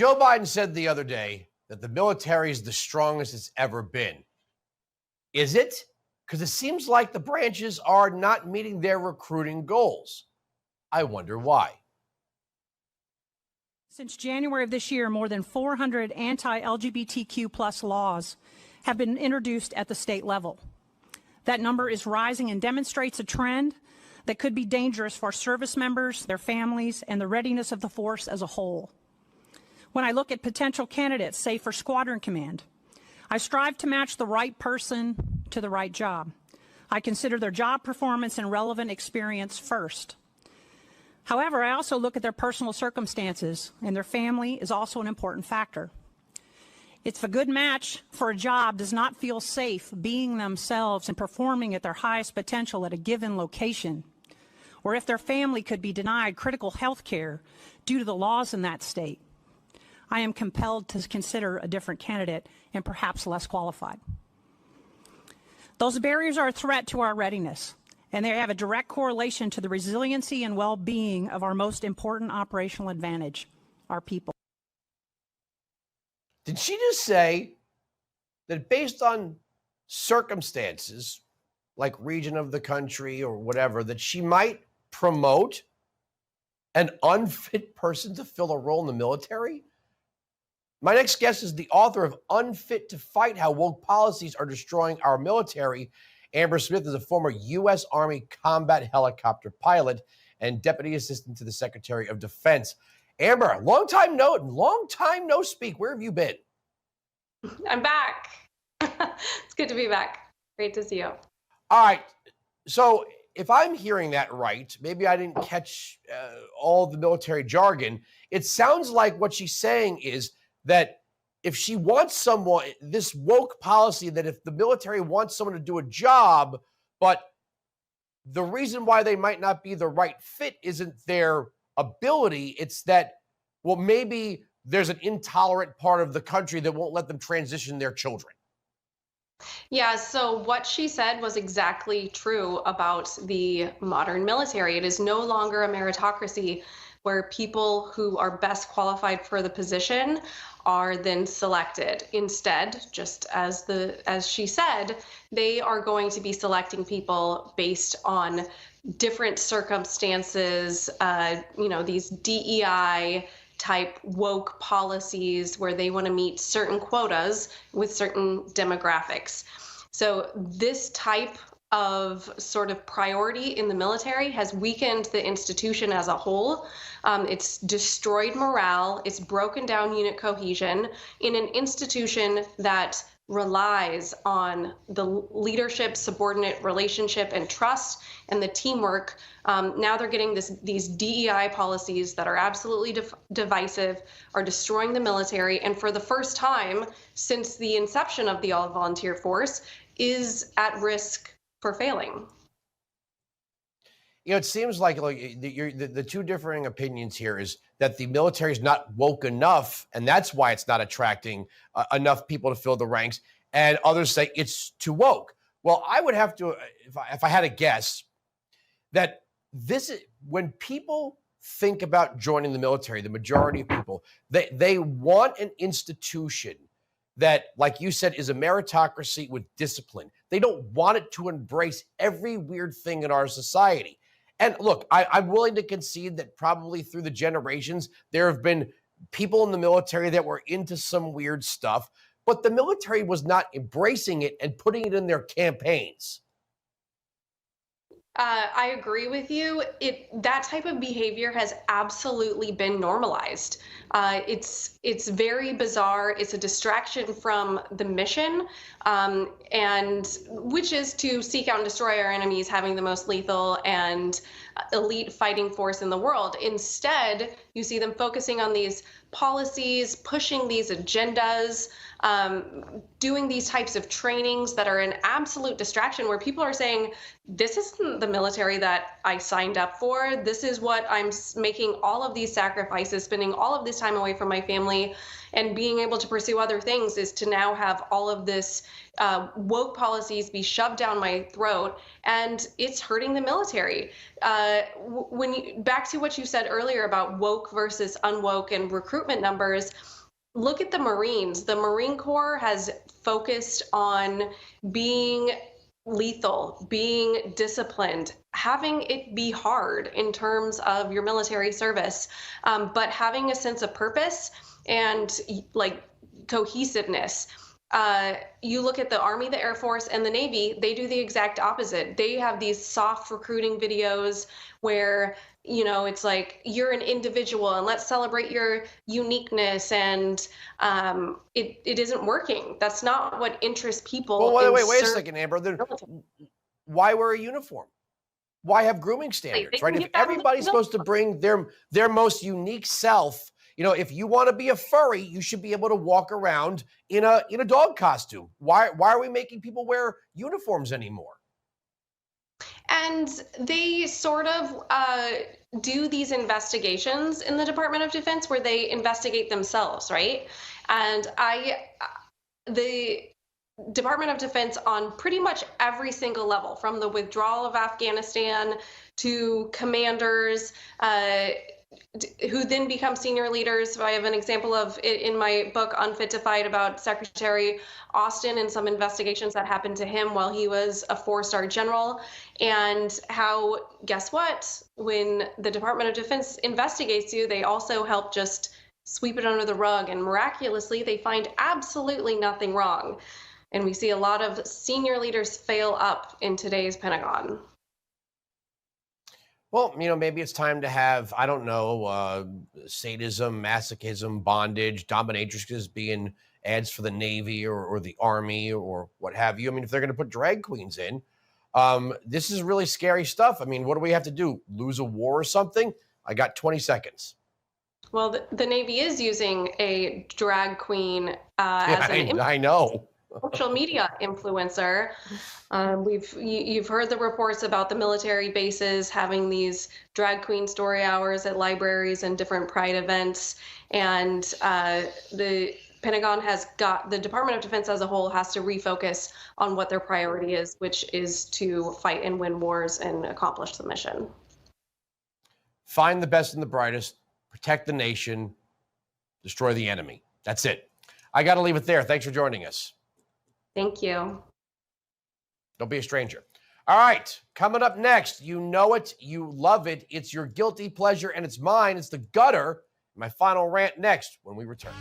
Joe Biden said the other day that the military is the strongest it's ever been. Is it? Because it seems like the branches are not meeting their recruiting goals. I wonder why. Since January of this year, more than 400 anti-LGBTQ plus laws have been introduced at the state level. That number is rising and demonstrates a trend that could be dangerous for service members, their families, and the readiness of the force as a whole. When I look at potential candidates, say for squadron command, I strive to match the right person to the right job. I consider their job performance and relevant experience first. However, I also look at their personal circumstances, and their family is also an important factor. If a good match for a job does not feel safe being themselves and performing at their highest potential at a given location, or if their family could be denied critical health care due to the laws in that state, I am compelled to consider a different candidate and perhaps less qualified. Those barriers are a threat to our readiness, and they have a direct correlation to the resiliency and well-being of our most important operational advantage, our people. Did she just say that based on circumstances, like region of the country or whatever, that she might promote an unfit person to fill a role in the military? My next guest is the author of Unfit to Fight, How Woke Policies Are Destroying Our Military. Amber Smith is a former U.S. Army combat helicopter pilot and deputy assistant to the Secretary of Defense. Amber, long time no speak. Where have you been? I'm back. It's good to be back. Great to see you. All right. So if I'm hearing that right, maybe I didn't catch all the military jargon. It sounds like what she's saying is that if she wants someone, this woke policy that if the military wants someone to do a job, but the reason why they might not be the right fit isn't their ability, it's that, well, maybe there's an intolerant part of the country that won't let them transition their children. Yeah, so what she said was exactly true about the modern military. It is no longer a meritocracy where people who are best qualified for the position are then selected. Instead, just as she said, they are going to be selecting people based on different circumstances, these DEI type woke policies where they want to meet certain quotas with certain demographics. So this type of sort of priority in the military has weakened the institution as a whole. It's destroyed morale. It's broken down unit cohesion in an institution that relies on the leadership, subordinate relationship, and trust, and the teamwork. Now they're getting these DEI policies that are absolutely divisive, are destroying the military, and for the first time since the inception of the all-volunteer force, is at risk for failing. You know, it seems like the two differing opinions here is that the military is not woke enough, and that's why it's not attracting enough people to fill the ranks. And others say it's too woke. Well, I would have to, if I had a guess, that this is when people think about joining the military, the majority of people, they want an institution that, like you said, is a meritocracy with discipline. They don't want it to embrace every weird thing in our society. And look, I'm willing to concede that probably through the generations, there have been people in the military that were into some weird stuff, but the military was not embracing it and putting it in their campaigns. I agree with you. That type of behavior has absolutely been normalized. It's very bizarre. It's a distraction from the mission, and which is to seek out and destroy our enemies, having the most lethal and elite fighting force in the world. Instead, you see them focusing on these policies, pushing these agendas, doing these types of trainings that are an absolute distraction where people are saying, this isn't the military that I signed up for. This is what I'm making all of these sacrifices, spending all of this time away from my family. And being able to pursue other things is to now have all of this woke policies be shoved down my throat, and it's hurting the military. Back to what you said earlier about woke versus unwoke and recruitment numbers, look at the Marines. The Marine Corps has focused on being lethal, being disciplined, having it be hard in terms of your military service, but having a sense of purpose and like cohesiveness. You look at the Army, the Air Force, and the Navy, they do the exact opposite. They have these soft recruiting videos where, it's like, you're an individual and let's celebrate your uniqueness. And it isn't working. That's not what interests people. Well, wait a second, Amber. Then why wear a uniform? Why have grooming standards, right? If everybody's supposed to bring their most unique self, if you want to be a furry, you should be able to walk around in a dog costume. Why are we making people wear uniforms anymore? And they sort of do these investigations in the Department of Defense where they investigate themselves, right? And the Department of Defense, on pretty much every single level, from the withdrawal of Afghanistan to commanders, who then become senior leaders. I have an example of it in my book, Unfit to Fight, about Secretary Austin and some investigations that happened to him while he was a 4-star general, and how, guess what? When the Department of Defense investigates you, they also help just sweep it under the rug, and miraculously, they find absolutely nothing wrong. And we see a lot of senior leaders fail up in today's Pentagon. Well, maybe it's time to have, I don't know, sadism, masochism, bondage, dominatrixes being ads for the Navy or the Army or what have you. If they're going to put drag queens in, this is really scary stuff. What do we have to do? Lose a war or something? I got 20 seconds. Well, the Navy is using a drag queen I know. Social media influencer. You've heard the reports about the military bases having these drag queen story hours at libraries and different pride events, and the Pentagon the Department of Defense as a whole has to refocus on what their priority is, which is to fight and win wars and accomplish the mission. Find the best and the brightest, protect the nation, destroy the enemy. That's it. I got to leave it there. Thanks for joining us. Thank you. Don't be a stranger. All right, coming up next, you know it, you love it. It's your guilty pleasure, and it's mine. It's the gutter. My final rant next when we return.